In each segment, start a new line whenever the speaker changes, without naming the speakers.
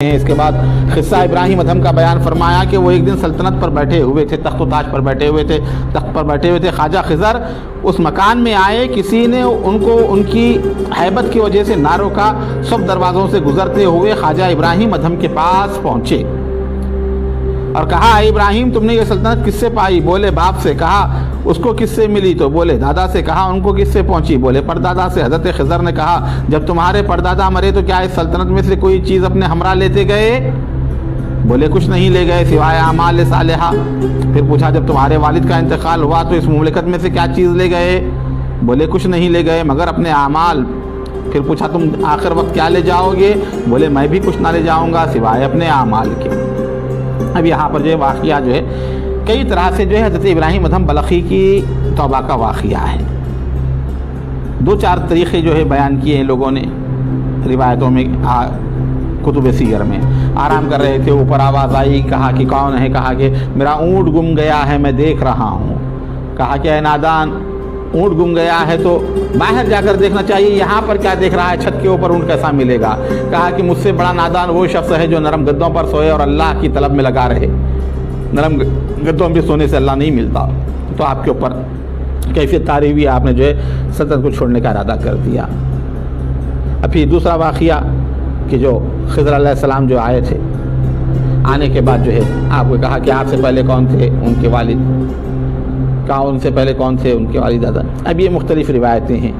ہیں۔ اس کے بعد قصہ ابراہیم ادھم کا بیان فرمایا کہ وہ ایک دن سلطنت پر بیٹھے ہوئے تھے، تخت و تاج پر بیٹھے ہوئے تھے، تخت پر بیٹھے ہوئے تھے۔ خواجہ خضر اس مکان میں آئے، کسی نے ان کو ان کی ہیبت کی وجہ سے نہ روکا، سب دروازوں سے گزرتے ہوئے خواجہ ابراہیم ادھم کے پاس پہنچے اور کہا اے ابراہیم تم نے یہ سلطنت کس سے پائی؟ بولے باپ سے۔ کہا اس کو کس سے ملی؟ تو بولے دادا سے۔ کہا ان کو کس سے پہنچی؟ بولے پردادا سے۔ حضرت خضر نے کہا جب تمہارے پردادا مرے تو کیا اس سلطنت میں سے کوئی چیز اپنے ہمراہ لیتے گئے؟ بولے کچھ نہیں لے گئے سوائے اعمال صالحہ۔ پھر پوچھا جب تمہارے والد کا انتقال ہوا تو اس مملکت میں سے کیا چیز لے گئے؟ بولے کچھ نہیں لے گئے مگر اپنے اعمال۔ پھر پوچھا تم آخر وقت کیا لے جاؤ گے؟ بولے میں بھی کچھ نہ لے جاؤں گا سوائے اپنے اعمال کے۔ اب یہاں پر جو ہے واقعہ جو ہے کئی طرح سے جو ہے حضرت ابراہیم ادھم بلخی کی توبہ کا واقعہ ہے۔ دو چار طریقے جو ہے بیان کیے ہیں لوگوں نے روایتوں میں، کتب سیر میں۔ آرام کر رہے تھے، اوپر آواز آئی، کہا کہ کون ہے؟ کہا کہ میرا اونٹ گم گیا ہے میں دیکھ رہا ہوں۔ کہا کہ اے نادان اونٹ گم گیا ہے تو باہر جا کر دیکھنا چاہیے، یہاں پر کیا دیکھ رہا ہے؟ چھت کے اوپر اونٹ کیسا ملے گا؟ کہا کہ مجھ سے بڑا نادان وہ شخص ہے جو نرم گدوں پر سوئے اور اللہ کی طلب میں لگا رہے۔ نرم گدوں پہ سونے سے اللہ نہیں ملتا۔ تو آپ کے اوپر کیفیت طاری ہوئی، آپ نے جو ہے سلطنت کو چھوڑنے کا ارادہ کر دیا۔ اب پھر دوسرا واقعہ کہ جو خضر علیہ السلام جو آئے تھے، آنے کے بعد جو ہے آپ کو کہا کہ آپ سے پہلے کون تھے؟ ان کے والد۔ کہا ان سے پہلے کون تھے؟ ان کے والد دادا۔ اب یہ مختلف روایتیں ہیں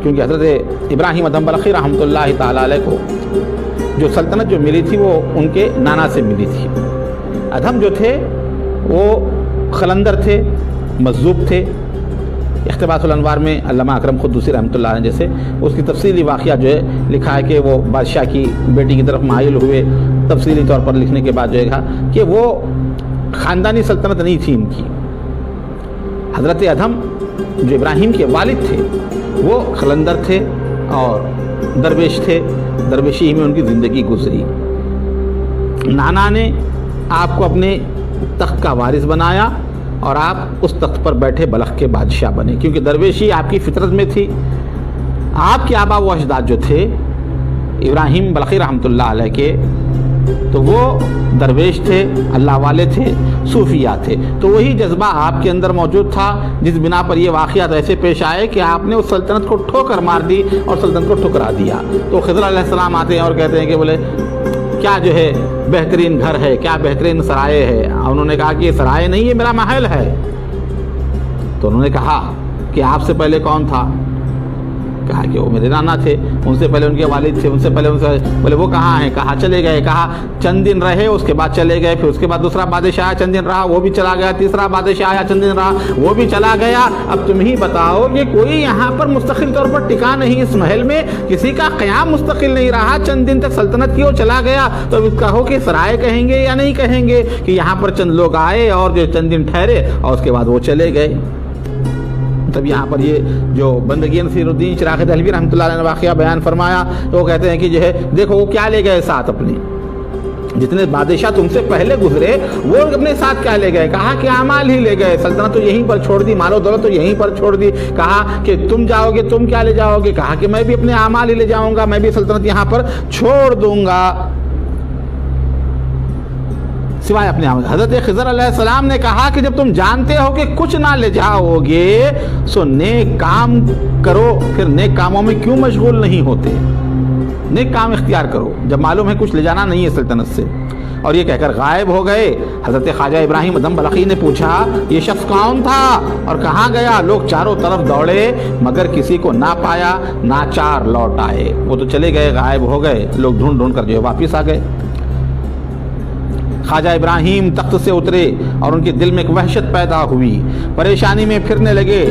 کیونکہ حضرت ابراہیم ادھم بلخی رحمۃ اللہ تعالیٰ علیہ کو جو سلطنت جو ملی تھی وہ ان کے نانا سے ملی تھی۔ ادھم جو تھے وہ خلندر تھے، مجذوب تھے۔ اقتباس الانوار میں علامہ اکرم قدوسی رحمۃ اللہ علیہ جیسے اس کی تفصیلی واقعہ جو ہے لکھا ہے کہ وہ بادشاہ کی بیٹی کی طرف مائل ہوئے، تفصیلی طور پر لکھنے کے بعد جو ہے کہا کہ وہ خاندانی سلطنت نہیں تھی ان کی۔ حضرت ادھم جو ابراہیم کے والد تھے وہ خلندر تھے اور درویش تھے، درویشی میں ان کی زندگی گزری۔ نانا نے آپ کو اپنے تخت کا وارث بنایا اور آپ اس تخت پر بیٹھے بلخ کے بادشاہ بنے، کیونکہ درویشی آپ کی فطرت میں تھی۔ آپ کے آبا و اجداد جو تھے ابراہیم بلخی رحمۃ اللہ علیہ کے، تو وہ درویش تھے، اللہ والے تھے، صوفیہ تھے۔ تو وہی جذبہ آپ کے اندر موجود تھا جس بنا پر یہ واقعات ایسے پیش آئے کہ آپ نے اس سلطنت کو ٹھوکر مار دی اور سلطنت کو ٹھکرا دیا۔ تو خضر علیہ السلام آتے ہیں اور کہتے ہیں کہ بولے کیا جو ہے بہترین گھر ہے، کیا بہترین سرائے ہے؟ انہوں نے کہا کہ یہ سرائے نہیں، یہ میرا محل ہے۔ تو انہوں نے کہا کہ آپ سے پہلے کون تھا؟ کہا کہ وہ میرے نانا تھے، ان سے پہلے ان کے والد تھے، ان سے پہلے بولے وہ کہاں ہیں؟ کہا چلے گئے۔ کہا چند دن رہے، اس کے بعد چلے گئے۔ پھر اس کے بعد دوسرا بادشاہ آیا، چند دن رہا، وہ بھی چلا گیا۔ تیسرا بادشاہ آیا، چند دن رہا، وہ بھی چلا گیا۔ اب تم ہی بتاؤ کہ کوئی یہاں پر مستقل طور پر ٹکا نہیں، اس محل میں کسی کا قیام مستقل نہیں رہا، چند دن تک سلطنت کی وہ چلا گیا۔ تو اب کہو کہ سرائے کہیں گے یا نہیں کہیں گے کہ یہاں پر چند لوگ آئے اور جو چند دن ٹھہرے اور اس کے بعد وہ چلے گئے۔ تب یہاں پر یہ جو بندگی نصیر الدین چراغ دہلوی رحمۃ اللہ علیہ نے واقعہ بیان فرمایا تو وہ کہتے ہیں کہ جو ہے دیکھو وہ کیا لے گئے ساتھ اپنے، جتنے بادشاہ تم سے پہلے گزرے وہ اپنے ساتھ کیا لے گئے؟ کہا کہ اعمال ہی لے گئے، سلطنت تو یہیں پر چھوڑ دی، مال و دولت تو یہیں پر چھوڑ دی۔ کہا کہ تم جاؤ گے، تم کیا لے جاؤ گے؟ کہا کہ میں بھی اپنے اعمال ہی لے جاؤں گا، میں بھی سلطنت یہاں پر چھوڑ دوں گا سوائے اپنے عمل۔ حضرت خضر علیہ السلام نے کہا کہ جب تم جانتے ہو کہ کچھ نہ لے جاؤ گے سو نیک کام کرو، پھر نیک کاموں میں کیوں مشغول نہیں ہوتے؟ نیک کام اختیار کرو جب معلوم ہے کچھ لے جانا نہیں ہے سلطنت سے۔ اور یہ کہہ کر غائب ہو گئے۔ حضرت خواجہ ابراہیم ادھم بلخی نے پوچھا یہ شخص کون تھا اور کہاں گیا؟ لوگ چاروں طرف دوڑے مگر کسی کو نہ پایا، ناچار لوٹ آئے۔ وہ تو چلے گئے، غائب ہو گئے، لوگ ڈھونڈ ڈھونڈ کر جو واپس آ گئے۔ خواجہ ابراہیم تخت سے اترے اور ان کے دل میں ایک وحشت پیدا ہوئی، پریشانی میں پھرنے لگے۔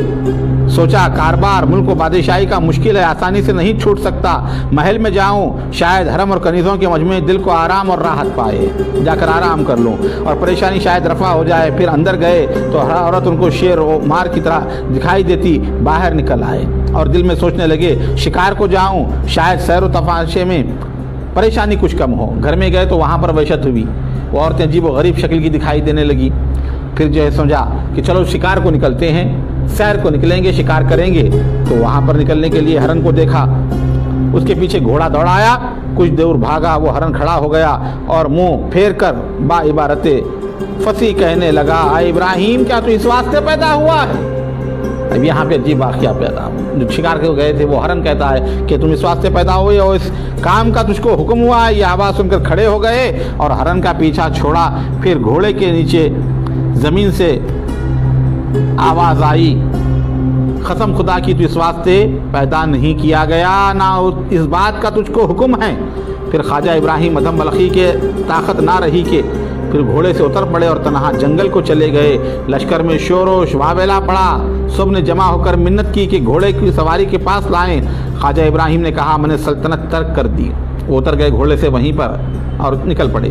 سوچا کاروبار ملک و بادشاہی کا مشکل ہے، آسانی سے نہیں چھوٹ سکتا، محل میں جاؤں، شاید حرم اور کنیزوں کے مجمع دل کو آرام اور راحت پائے، جا کر آرام کر لوں اور پریشانی شاید رفع ہو جائے۔ پھر اندر گئے تو ہر عورت ان کو شیر و مار کی طرح دکھائی دیتی، باہر نکل آئے اور دل میں سوچنے لگے شکار کو جاؤں، شاید سیر و تفاشے میں پریشانی کچھ کم ہو۔ گھر میں گئے تو وہاں پر وحشت ہوئی، وہ عورتیں عجیب و غریب شکل کی دکھائی دینے لگی۔ پھر جو ہے سمجھا کہ چلو شکار کو نکلتے ہیں، سیر کو نکلیں گے، شکار کریں گے۔ تو وہاں پر نکلنے کے لیے ہرن کو دیکھا، اس کے پیچھے گھوڑا دوڑایا، کچھ دور بھاگا، وہ ہرن کھڑا ہو گیا اور منہ پھیر کر با عبارت فصیح کہنے لگا، اے ابراہیم کیا تو اس واسطے پیدا ہوا ہے؟ اب یہاں پہ عجیب واقعہ پیدا، جو شکار کے گئے تھے وہ ہرن کہتا ہے کہ تم اس واسطے پیدا ہوئے اور اس کام کا تجھ کو حکم ہوا ہے؟ یہ آواز سن کر کھڑے ہو گئے اور ہرن کا پیچھا چھوڑا، پھر گھوڑے کے نیچے زمین سے آواز آئی، قسم خدا کی تو اس واسطے پیدا نہیں کیا گیا، نہ اس بات کا تجھ کو حکم ہے۔ پھر خواجہ ابراہیم ادھم بلخی کے طاقت نہ رہی کہ پھر گھوڑے سے اتر پڑے اور تنہا جنگل کو چلے گئے۔ لشکر میں شور و شبابیلا پڑا، سب نے جمع ہو کر منت کی کہ گھوڑے کی سواری کے پاس لائیں۔ خواجہ ابراہیم نے کہا میں نے سلطنت ترک کر دی۔ وہ اتر گئے گھوڑے سے وہیں پر اور نکل پڑے۔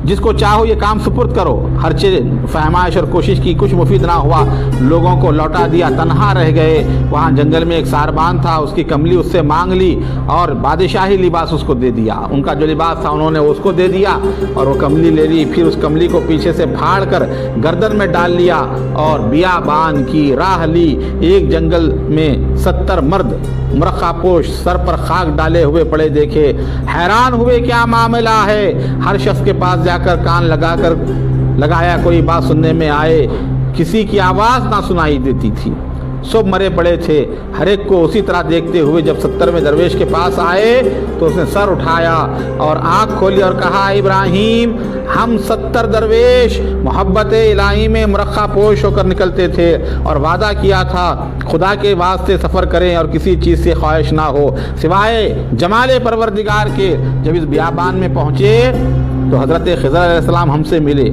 جس کو چاہو یہ کام سپرد کرو۔ ہر چیز فہمائش اور کوشش کی، کچھ مفید نہ ہوا، لوگوں کو لوٹا دیا، تنہا رہ گئے۔ وہاں جنگل میں ایک ساربان تھا، اس کی کملی اس سے مانگ لی اور بادشاہی لباس اس کو دے دیا۔ ان کا جو لباس تھا انہوں نے اس کو دے دیا اور وہ کملی لے لی۔ پھر اس کملی کو پیچھے سے پھاڑ کر گردن میں ڈال لیا اور بیابان کی راہ لی۔ ایک جنگل میں 70 مرد مرخہ پوش سر پر خاک ڈالے ہوئے پڑے دیکھے، حیران ہوئے کیا معاملہ ہے۔ ہر شخص کے پاس جا کر کان لگایا، کوئی بات سننے میں آئے، کسی کی آواز نہ سنائی دیتی تھی، سب مرے پڑے تھے۔ ہر ایک کو اسی طرح دیکھتے ہوئے جب 70ویں درویش کے پاس آئے تو اس نے سر اٹھایا اور آنکھ کھولی اور کہا، ابراہیم ہم 70 درویش محبت الہی میں مرخہ پوش ہو کر نکلتے تھے اور وعدہ کیا تھا خدا کے واسطے سفر کریں اور کسی چیز سے خواہش نہ ہو سوائے جمال پروردگار کے۔ جب اس بیابان میں پہنچے تو حضرت خضر علیہ السلام ہم سے ملے،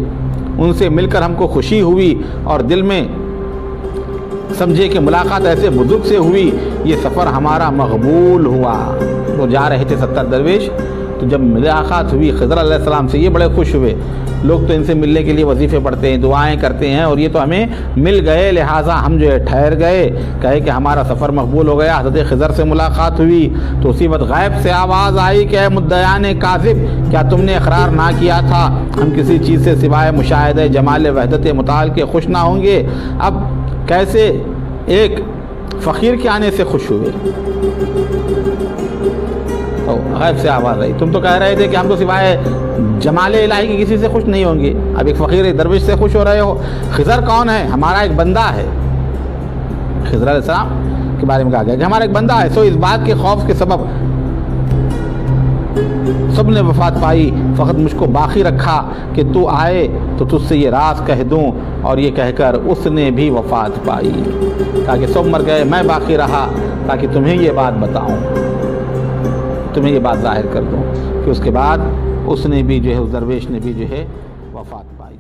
ان سے مل کر ہم کو خوشی ہوئی اور دل میں سمجھے کہ ملاقات ایسے بزرگ سے ہوئی، یہ سفر ہمارا مقبول ہوا۔ وہ جا رہے تھے 70 درویش، تو جب ملاقات ہوئی خضر علیہ السلام سے، یہ بڑے خوش ہوئے۔ لوگ تو ان سے ملنے کے لیے وظیفے پڑھتے ہیں، دعائیں کرتے ہیں، اور یہ تو ہمیں مل گئے، لہٰذا ہم جو ہے ٹھہر گئے، کہے کہ ہمارا سفر مقبول ہو گیا۔ حضرت خضر سے ملاقات ہوئی تو اسی وقت غیب سے آواز آئی کہ اے مدعیان کاذب، کیا تم نے اقرار نہ کیا تھا ہم کسی چیز سے سوائے مشاہدہ جمال وحدت متعال کے خوش نہ ہوں گے؟ اب کیسے ایک فقیر کے آنے سے خوش ہوئے؟ تو غیب سے آواز آئی، تم تو کہہ رہے تھے کہ ہم تو سوائے جمال الہی کی کسی سے خوش نہیں ہوں گے، اب ایک فقیر ایک درویش سے خوش ہو رہے ہو۔ خضر کون ہے؟ ہمارا ایک بندہ ہے۔ خضر علیہ السلام کے بارے میں کہا گیا کہ ہمارا ایک بندہ ہے، سو اس بات کے خوف کے سبب سب نے وفات پائی، فقط مجھ کو باقی رکھا کہ تو آئے تو تجھ سے یہ راز کہہ دوں، اور یہ کہہ کر اس نے بھی وفات پائی۔ تاکہ سب مر گئے، میں باقی رہا تاکہ تمہیں یہ بات بتاؤں، تمہیں یہ بات ظاہر کر دوں کہ اس کے بعد اس نے بھی جو ہے، اس درویش نے بھی جو ہے وفات پائی۔